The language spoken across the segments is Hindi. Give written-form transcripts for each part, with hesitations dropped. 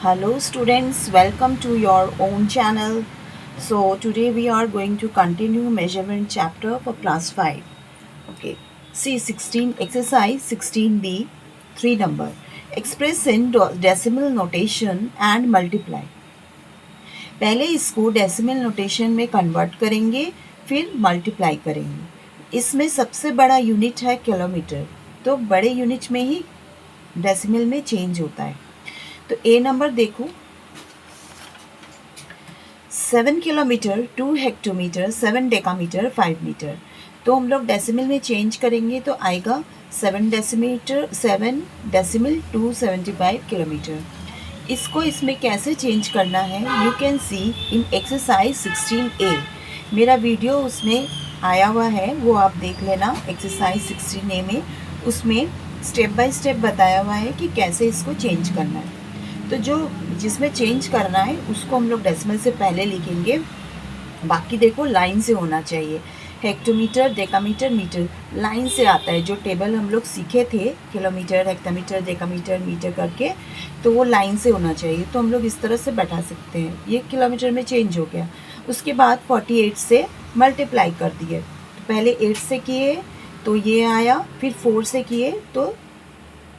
Hello students, welcome to your own channel. So today we are going to continue measurement chapter for class 5. Okay. See 16 exercise 16B 3 number. Express in decimal notation and multiply. पहले इसको डेसिमल नोटेशन में कन्वर्ट करेंगे फिर मल्टीप्लाई करेंगे. इसमें सबसे बड़ा यूनिट है किलोमीटर, तो बड़े यूनिट में ही डेसिमल में चेंज होता है. तो ए नंबर देखो, 7 किलोमीटर, 2 हेक्टोमीटर, 7 डेकामीटर, 5 मीटर. तो हम लोग डेसिमल में चेंज करेंगे तो आएगा 7 डेसिमल 275 किलोमीटर. इसको इसमें कैसे चेंज करना है you can see in exercise 16A. मेरा वीडियो उसमें आया हुआ है, वो आप देख लेना. एक्सरसाइज 16A में उसमें स्टेप बाय स्टेप बताया हुआ है कि कैसे इसको चेंज करना है. तो जो जिसमें चेंज करना है उसको हम लोग डेसिमल से पहले लिखेंगे. बाकी देखो लाइन से होना चाहिए. हेक्टोमीटर, डेकामीटर, मीटर लाइन से आता है. जो टेबल हम लोग सीखे थे किलोमीटर, हेक्टोमीटर, डेकामीटर, मीटर करके, तो वो लाइन से होना चाहिए. तो हम लोग इस तरह से बैठा सकते हैं. ये किलोमीटर में चेंज हो गया. उसके बाद 48 से मल्टीप्लाई कर दिए. तो पहले 8 से किए तो ये आया, फिर 4 से किए तो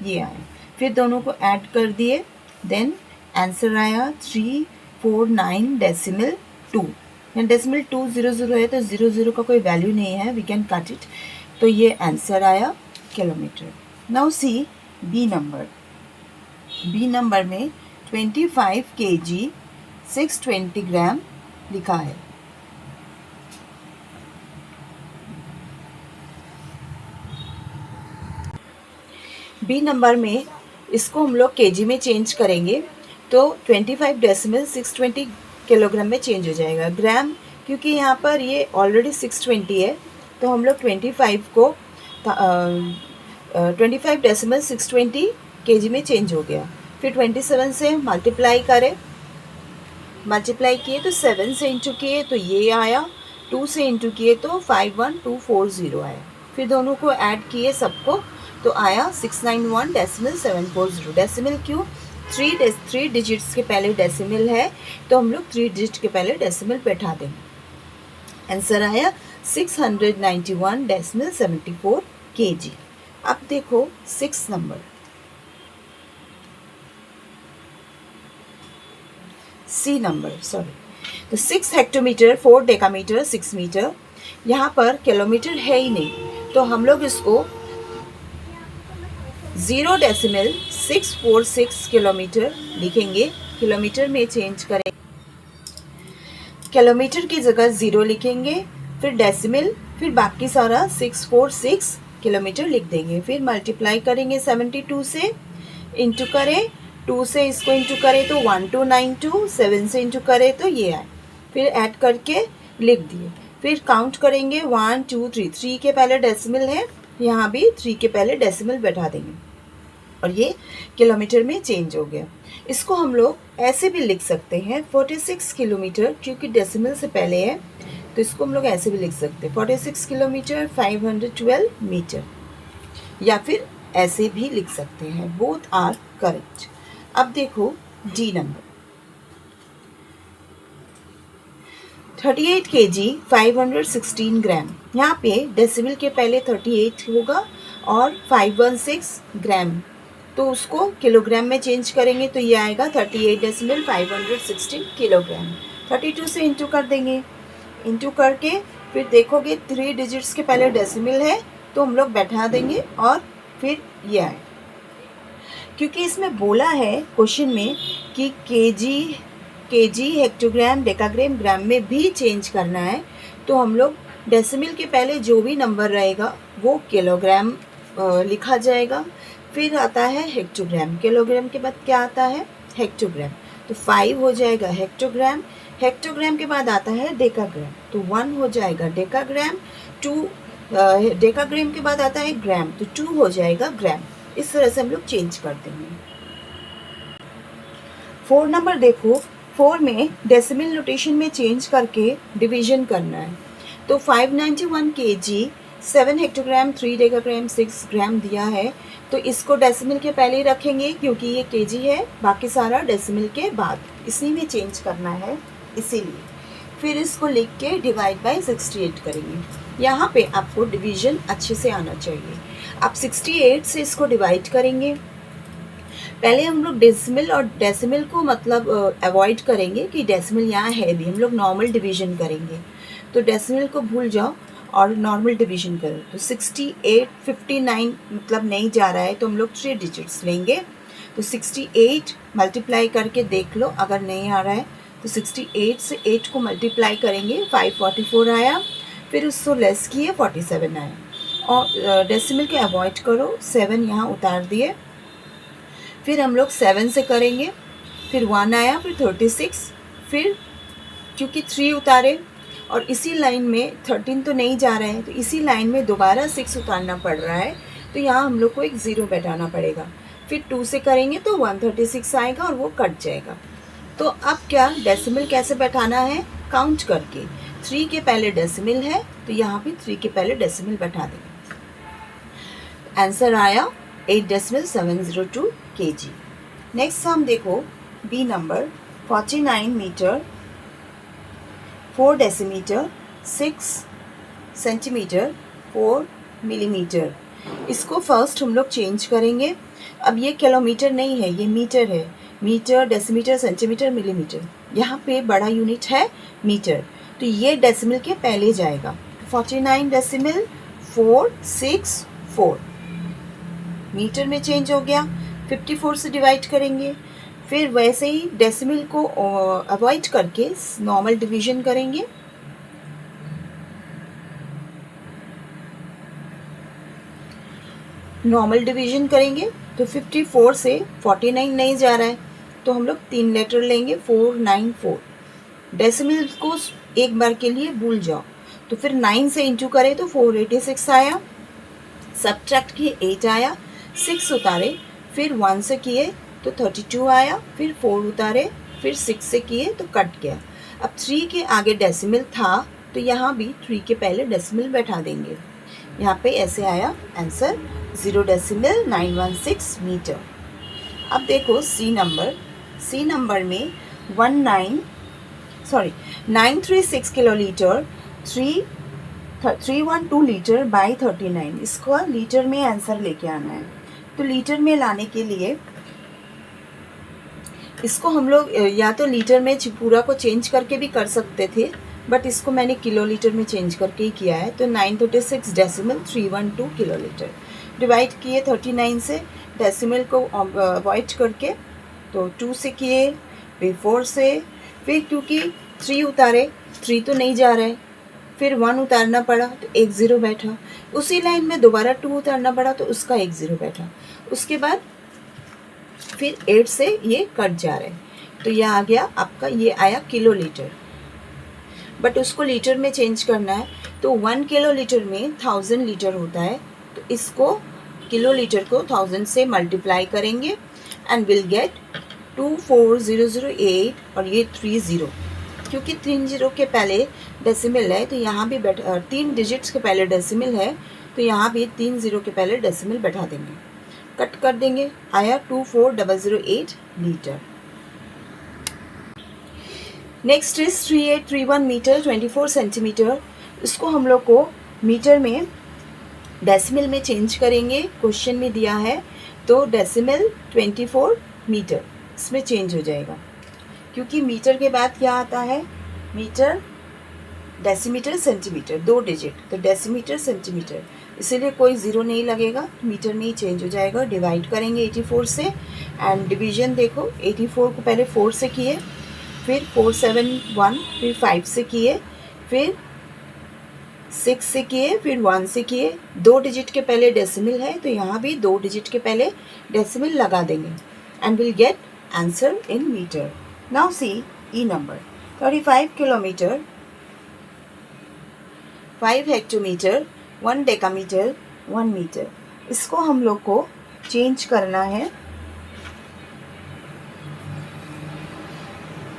ये आया, फिर दोनों को ऐड कर दिए. देन आंसर आया 349 डेसिमल 2. डेसिमल 2 0 है तो 0 का कोई वैल्यू नहीं है, वी कैन कट इट. तो ये आंसर आया kilometre. Now see B number. B number में 25 kg 620 ग्राम लिखा है. बी नंबर में इसको हम लोग केजी में चेंज करेंगे तो 25 डेसिमल 620 किलोग्राम में चेंज हो जाएगा. ग्राम क्योंकि यहाँ पर ये ऑलरेडी 620 है तो हम लोग 25 को 25 डेसिमल 620 केजी में चेंज हो गया. फिर 27 से मल्टीप्लाई करें, मल्टीप्लाई किए तो 7 से इंटू किए तो ये आया, 2 से इंटू किए तो 51240 आया. फिर दोनों को ऐड किए सबको तो आया 691 डेसिमल 740. डेसिमल क्यों? 3 डिजिट्स के पहले डेसिमल है तो हम लोग 3 डिजिट के पहले डेसिमल बैठा देंगे. आंसर आया 691 डेसिमल 74 kg. अब देखो 6 नंबर. सी नंबर सॉरी. तो 6 हेक्टोमीटर, 4 डेकामीटर, 6 मीटर. यहाँ पर किलोमीटर है ही नहीं तो हम लोग इसको 0 डेसिमल 646 किलोमीटर लिखेंगे. किलोमीटर में चेंज करें, किलोमीटर की जगह 0 लिखेंगे, फिर डेसिमल, फिर बाकी सारा 646 किलोमीटर लिख देंगे. फिर मल्टीप्लाई करेंगे 72 से, इंटू करें 2 से, इसको इंटू करें तो 1292, 7 से इंटू करें तो ये आए, फिर ऐड करके लिख दिए. फिर काउंट करेंगे 1 2 3 के पहले डेसिमल है, यहाँ भी 3 के पहले डेसिमल बैठा देंगे और ये किलोमीटर में चेंज हो गया. इसको हम लोग ऐसे भी लिख सकते हैं 46 किलोमीटर, क्योंकि डेसिमल से पहले है तो इसको हम लोग ऐसे भी लिख सकते हैं 46 किलोमीटर 512 मीटर, या फिर ऐसे भी लिख सकते हैं. Both are correct. अब देखो डी नंबर. 38 kg 516 ग्राम. यहाँ पे डेसिमल के पहले 38 होगा और 516 ग्राम, तो उसको किलोग्राम में चेंज करेंगे तो ये आएगा 38 डेसिमल 516 किलोग्राम. 32 से इंटू कर देंगे, इंटू करके फिर देखोगे 3 डिजिट्स के पहले डेसिमल है तो हम लोग बैठा देंगे और फिर ये आए. क्योंकि इसमें बोला है क्वेश्चन में कि केजी, हेक्टोग्राम, डेकाग्राम, ग्राम में भी चेंज करना है तो हम लोग डेसिमल के पहले जो भी नंबर रहेगा वो किलोग्राम लिखा जाएगा. फिर आता है हेक्टोग्राम. किलोग्राम के बाद क्या आता है? हेक्टोग्राम. तो 5 हो जाएगा हेक्टोग्राम. हेक्टोग्राम के बाद आता है डेकाग्राम, तो 1 हो जाएगा डेकाग्राम. 2 डेकाग्राम के बाद आता है ग्राम, तो 2 हो जाएगा ग्राम. इस तरह से हम लोग चेंज कर देंगे. 4 नंबर देखो. 4 में डेसिमल नोटेशन में चेंज करके डिवीजन करना है. तो 591 kg 7 हेक्टोग्राम 3 डेकाग्राम 6 ग्राम दिया है, तो इसको डेसिमल के पहले ही रखेंगे क्योंकि ये केजी है, बाकी सारा डेसिमल के बाद इसी में चेंज करना है, इसीलिए। फिर इसको लिख के डिवाइड बाय 68 करेंगे। यहाँ पे आपको डिवीजन अच्छे से आना चाहिए। आप 68 से इसको डिवाइड करेंगे। पहले हम लोग डेसिमल और डेसिमल को मतलब अवॉइड करेंगे कि डेसिमल यहाँ है भी, हम लोग नॉर्मल डिवीजन करेंगे। तो डेसिमल को भूल जाओ और नॉर्मल डिवीजन करो। तो 68 59 मतलब नहीं जा रहा है तो हम लोग 3 डिजिट्स लेंगे। तो 68 मल्टीप्लाई करके देख लो, अगर नहीं आ रहा है तो 68 से 8 को मल्टीप्लाई करेंगे, 544 आया। फिर उसको लेस किए 47 आया। और डेसिमल के अवॉइड करो, 7 यहाँ उतार दिए। फिर हम लोग 7 से करेंगे, फिर 1 आया, फिर 36, फिर क्योंकि 3 उतारे और इसी लाइन में 13 तो नहीं जा रहे हैं, तो इसी लाइन में दोबारा 6 उतारना पड़ रहा है, तो यहाँ हम लोग को एक 0 बैठाना पड़ेगा। फिर 2 से करेंगे तो 136 आएगा और वो कट जाएगा। तो अब क्या डेसिमल कैसे बैठाना है, काउंट करके। 3 के पहले डेसिमल है तो यहाँ भी 3 के पहले डेसिमल बैठा देंगे। आंसर आया 8.702 kg। नेक्स्ट हम देखो B number 49 metre 4 decimetre 6 centimetre 4 millimetre. इसको फर्स्ट हम लोग चेंज करेंगे। अब ये किलोमीटर नहीं है, ये मीटर है। मीटर, डेसीमीटर, सेंटीमीटर, मिलीमीटर, यहाँ पे बड़ा यूनिट है मीटर, तो ये डेसिमल के पहले जाएगा। 49 डेसिमल 464 मीटर में चेंज हो गया। 54 से डिवाइड करेंगे, फिर वैसे ही डेसिमल को अवॉइड करके नॉर्मल डिवीजन करेंगे। नॉर्मल डिवीजन करेंगे तो 54 से 49 नहीं जा रहा है, तो हम लोग 3 लेटर लेंगे, 494। डेसिमल को एक बार के लिए भूल जाओ, तो फिर 9 से इंटू करें तो 486 आया। सब्ट्रैक्ट किए 8 आया, 6 उतारे, फिर 1 से किए तो 32 आया, फिर 4 उतारे, फिर 6 से किए तो कट गया। अब 3 के आगे डेसिमल था तो यहाँ भी 3 के पहले डेसिमल बैठा देंगे। यहाँ पे ऐसे आया आंसर 0.916 मीटर। अब देखो सी नंबर में 936 किलोलीटर 312 लीटर बाई 39, इसको लीटर में आंसर लेके आना है। तो लीटर में लाने के लिए इसको हम लोग या तो लीटर में पूरा को चेंज करके भी कर सकते थे, बट इसको मैंने किलो लीटर में चेंज करके ही किया है। तो 936 डेसिमल 312 किलो लीटर डिवाइड किए 39 से, डेसिमल को अवॉइड करके, तो 2 से किए, फिर 4 से, फिर क्योंकि 3 उतारे, 3 तो नहीं जा रहे, फिर 1 उतारना पड़ा तो एक 0 बैठा। उसी लाइन में दोबारा 2 उतारना पड़ा तो उसका एक 0 बैठा। उसके बाद फिर 8 से ये कट जा रहे हैं, तो ये आ गया आपका, ये आया किलो लीटर, बट उसको लीटर में चेंज करना है। तो 1 किलो लीटर में 1000 लीटर होता है, तो इसको किलो लीटर को 1000 से मल्टीप्लाई करेंगे एंड विल गेट 24008 और ये 30, क्योंकि 3 0 के पहले डेसिमल है तो यहाँ भी 3 डिजिट्स के पहले डेसिमल है, तो यहाँ भी 3 0 के पहले डेसिमल बैठा देंगे, कट कर देंगे, आया 24008 litre. Next is 3831 metre 24 centimetre. इसको हम लोग को मीटर में डेसिमल में चेंज करेंगे, क्वेश्चन में दिया है, तो डेसिमल 24 मीटर इसमें चेंज हो जाएगा, क्योंकि मीटर के बाद क्या आता है, मीटर, डेसीमीटर, सेंटीमीटर, 2 डिजिट, तो डेसीमीटर सेंटीमीटर, इसीलिए कोई 0 नहीं लगेगा, मीटर में ही चेंज हो जाएगा। डिवाइड करेंगे 84 से एंड डिवीजन देखो, 84 को पहले 4 से किए, फिर 471, फिर 5 से किए, फिर 6 से किए, फिर 1 से किए। 2 डिजिट के पहले डेसिमल है तो यहाँ भी 2 डिजिट के पहले डेसिमल लगा देंगे and will get answer in metre. Now see E number 35 kilometre 5 hectometre 1 decametre 1 metre. इसको हम लोग को चेंज करना है,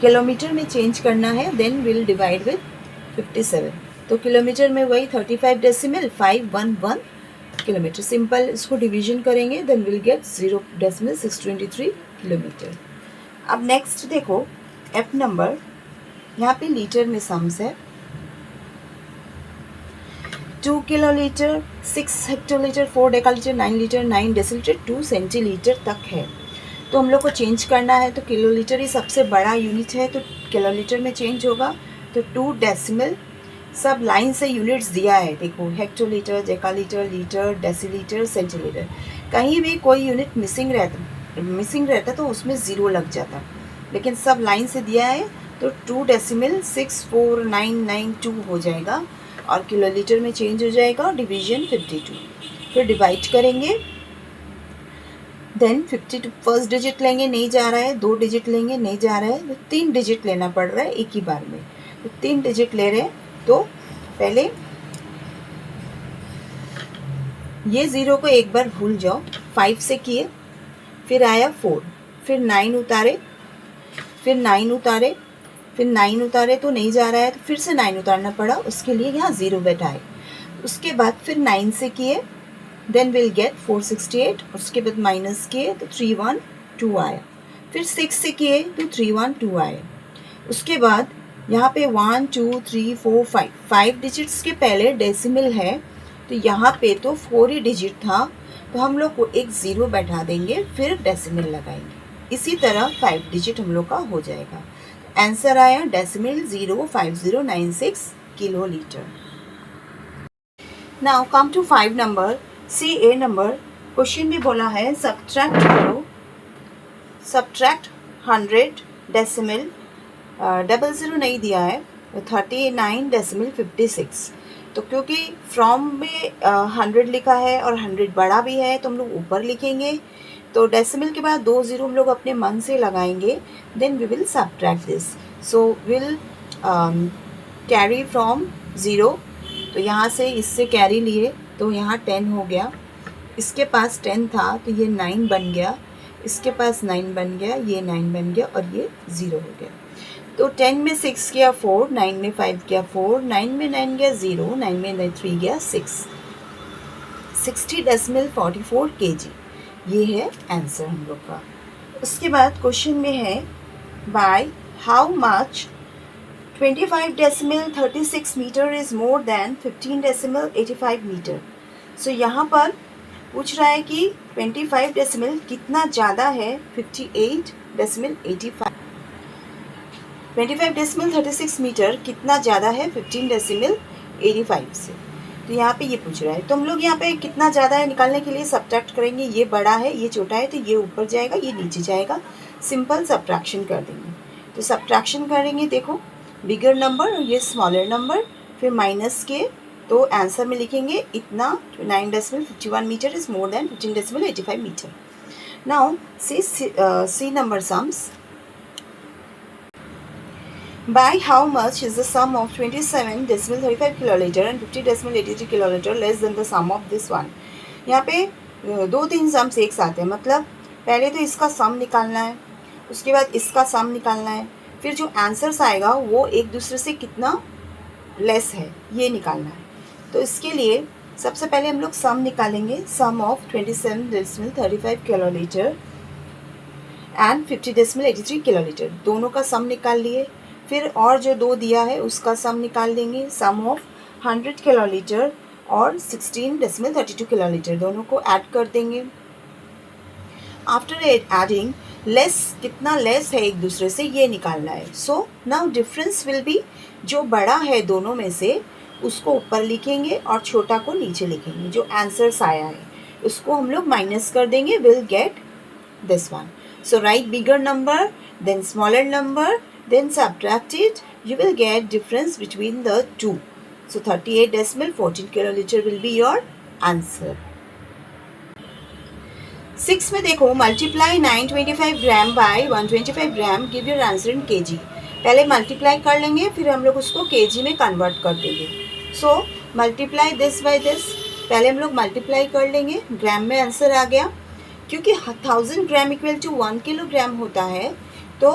किलोमीटर में चेंज करना है, देन विल डिवाइड विद 57। तो किलोमीटर में वही 35 डेसिमल 511 किलोमीटर। सिंपल इसको डिवीजन करेंगे देन विल गेट 0.623 किलोमीटर। अब नेक्स्ट देखो एफ नंबर, यहाँ पे लीटर में सम्स है। 2 kilolitre, 6 hectolitre, 4 डेकालीटर, 9 litre, 9 decilitre, 2 centilitre तक है। तो हम लोग को चेंज करना है, तो किलोलीटर ही सबसे बड़ा यूनिट है तो किलोलीटर में चेंज होगा। तो 2 डेसिमल, सब लाइन से यूनिट्स दिया है, देखो हेक्टोलीटर, डेकालीटर, लीटर, डेसीलीटर, सेंटीलीटर। कहीं भी कोई यूनिट मिसिंग रहता तो उसमें ज़ीरो लग जाता, लेकिन सब लाइन से दिया है तो 2 डेसिमल 64992 हो जाएगा और किलोलीटर में चेंज हो जाएगा। डिवीजन 52, फिर डिवाइड करेंगे देन 52 फर्स्ट डिजिट लेंगे, नहीं जा रहा है, 2 डिजिट लेंगे, नहीं जा रहा है, तो 3 डिजिट लेना पड़ रहा है एक ही बार में। तो 3 डिजिट ले रहे हैं तो पहले ये 0 को एक बार भूल जाओ, 5 से किए, फिर आया 4, फिर 9 उतारे, फिर 9 उतारे, फिर 9 उतारे तो नहीं जा रहा है तो फिर से 9 उतारना पड़ा, उसके लिए यहाँ 0 बैठाए। उसके बाद फिर 9 से किए देन विल गेट 468, उसके बाद माइनस किए तो 312 आया, फिर 6 से किए तो 312 आए। उसके बाद यहाँ पे 1 2 3 4 5 डिजिट्स के पहले डेसिमल है तो यहाँ पे तो 4 ही डिजिट था, तो हम लोग को एक 0 बैठा देंगे, फिर डेसिमल लगाएंगे। इसी तरह 5 डिजिट हम लोग का हो जाएगा। आंसर आया decimal 05096 kilolitre. Now come to 5 number, see A number. Question में बोला है सब्ट्रैक्ट करो, सब्ट्रैक्ट 100 डेसिमल 00 नहीं दिया है, 39 डेसिमल 56। तो क्योंकि फ्रॉम में 100 लिखा है और 100 बड़ा भी है तो हम लोग ऊपर लिखेंगे, तो डेसिमल के बाद 2 0 हम लोग अपने मन से लगाएंगे, then we will subtract this. So will carry from 0, तो यहाँ से इससे कैरी लिए तो यहाँ 10 हो गया, इसके पास 10 था तो ये 9 बन गया, इसके पास 9 बन गया, ये 9 बन गया और ये 0 हो गया। तो 10 में 6 गया 4, 9 में 5 गया 4, 9 में 9 गया 0, 9 में 3 गया 6, 60 डेसिमल 44 kg। ये है आंसर हम लोग का। उसके बाद क्वेश्चन में है by how much 25 decimal 36 metre is more than 15 decimal 85 metre. So यहाँ पर पूछ रहा है कि 25 डेसिमल कितना ज़्यादा है 58 डेसिमल 85। 25 डेसिमल 36 मीटर कितना ज़्यादा है 15 डेसिमल 85 से, तो यहाँ पे ये पूछ रहा है। तो हम लोग यहाँ पे कितना ज़्यादा है निकालने के लिए सब्ट्रैक्ट करेंगे, ये बड़ा है ये छोटा है तो ये ऊपर जाएगा ये नीचे जाएगा, सिंपल सब्ट्रैक्शन कर देंगे। तो सब्ट्रैक्शन करेंगे, देखो बिगर नंबर और ये स्मॉलर नंबर, फिर माइनस के, तो आंसर में लिखेंगे इतना 9 decimal 51 metre is more than 15 decimal 85 metre. Now see number sums. By how much is the sum of 27 decimal 35 kiloliter and 50 decimal 83 kiloliter less than the sum of this one? यहाँ पे 2-3 सम्स एक साथ हैं, मतलब पहले तो इसका सम निकालना है, उसके बाद इसका सम निकालना है, फिर जो आंसर्स आएगा वो एक दूसरे से कितना लेस है ये निकालना है। तो इसके लिए सबसे पहले हम लोग सम निकालेंगे, sum of 27 decimal 35 kilolitre and 50 decimal 83 kilolitre, दोनों का सम निकाल लिए। फिर और जो 2 दिया है उसका सम निकाल देंगे, सम ऑफ 100 किलोलीटर और 16 डेसिमल 32 किलोलीटर, दोनों को ऐड कर देंगे। आफ्टर एडिंग लेस, कितना लेस है एक दूसरे से ये निकालना है। So now difference will be, जो बड़ा है दोनों में से उसको ऊपर लिखेंगे और छोटा को नीचे लिखेंगे, जो आंसर्स आया है उसको हम लोग माइनस कर देंगे, will get this one. So write bigger number than smaller number then subtract it, you will get difference between the two. So 38 decimal 14 kiloliter will be your answer. 6 में देखो multiply 925 gram by 125 gram give your answer in kg। पहले multiply कर लेंगे फिर हम लोग उसको kg में convert कर देंगे। So multiply this by this, पहले हम लोग multiply कर लेंगे, ग्राम में आंसर आ गया, क्योंकि 1000 ग्राम इक्वल टू 1 किलोग्राम होता है तो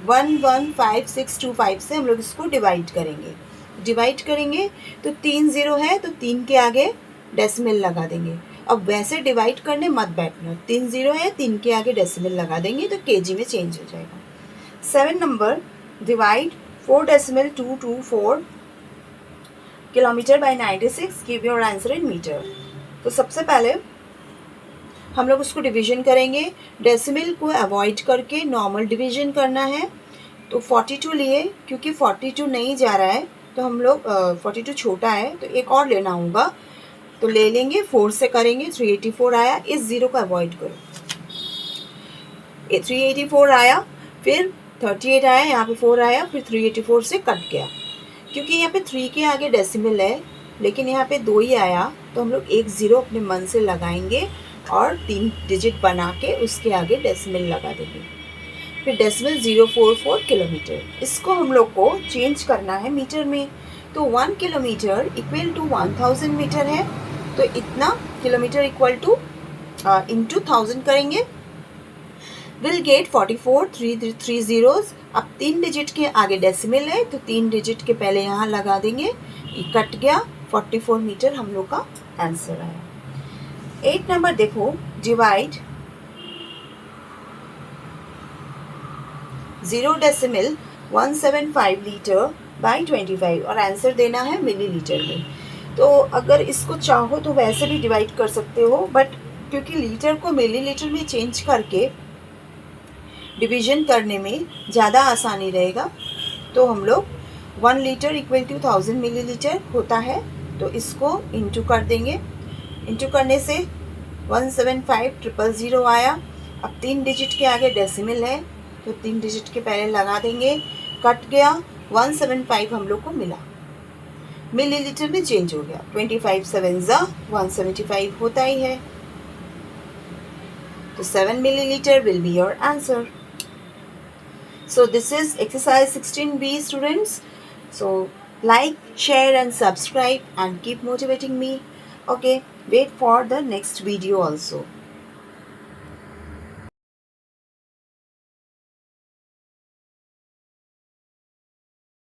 1152625 से हम लोग इसको डिवाइड करेंगे। डिवाइड करेंगे तो 3 ज़ीरो है तो 3 के आगे डेसिमल लगा देंगे। अब वैसे डिवाइड करने मत बैठना, 3 ज़ीरो है 3 के आगे डेसिमल लगा देंगे तो केजी में चेंज हो जाएगा। 7 number, divide 4 decimal 224 kilometre by 96, give your answer in metre. तो सबसे पहले हम लोग उसको डिवीजन करेंगे, डेसिमल को अवॉइड करके नॉर्मल डिवीजन करना है। तो 42 लिए, क्योंकि 42 नहीं जा रहा है तो हम लोग 42 छोटा है तो एक और लेना होगा, तो ले लेंगे 4 से करेंगे। 384 आया, इस ज़ीरो को अवॉइड करो। 384 आया, फिर 38 आया, यहाँ पे 4 आया, फिर 384 से कट गया। क्योंकि यहाँ पे 3 के आगे डेसिमल है लेकिन यहाँ पे 2 ही आया तो हम लोग एक ज़ीरो अपने मन से लगाएंगे और 3 डिजिट बना के उसके आगे डेसिमल लगा देंगे। फिर डेसिमल 044 किलोमीटर, इसको हम लोग को चेंज करना है मीटर में। तो 1 किलोमीटर इक्वल टू 1000 मीटर है, तो इतना किलोमीटर इक्वल टू इंटू 1000 करेंगे, विल गेट 44 3 ज़ीरोज़। अब 3 डिजिट के आगे डेसिमल है तो 3 डिजिट के पहले यहाँ लगा देंगे, ये कट गया, 44 मीटर हम लोग का आंसर आया। 8 नंबर देखो, डिवाइड 0.175 लीटर बाई 25 और आंसर देना है मिलीलीटर में। तो अगर इसको चाहो तो वैसे भी डिवाइड कर सकते हो, बट क्योंकि लीटर को मिलीलीटर में चेंज करके डिवीजन करने में ज़्यादा आसानी रहेगा, तो हम लोग 1 लीटर इक्वल टू 1000 मिलीलीटर होता है, तो इसको इंटू कर देंगे। इंटू करने से 175,000 आया। अब 3 डिजिट के आगे डेसिमल है तो 3 डिजिट के पहले लगा देंगे, कट गया, 175 हम लोग को मिला, मिलीलीटर में चेंज हो गया। 25 7 175 होता ही है, तो 7 milliliter will be your answer. So this is exercise 16B, students. So like, share and subscribe and keep motivating me. Okay, wait for the next video also.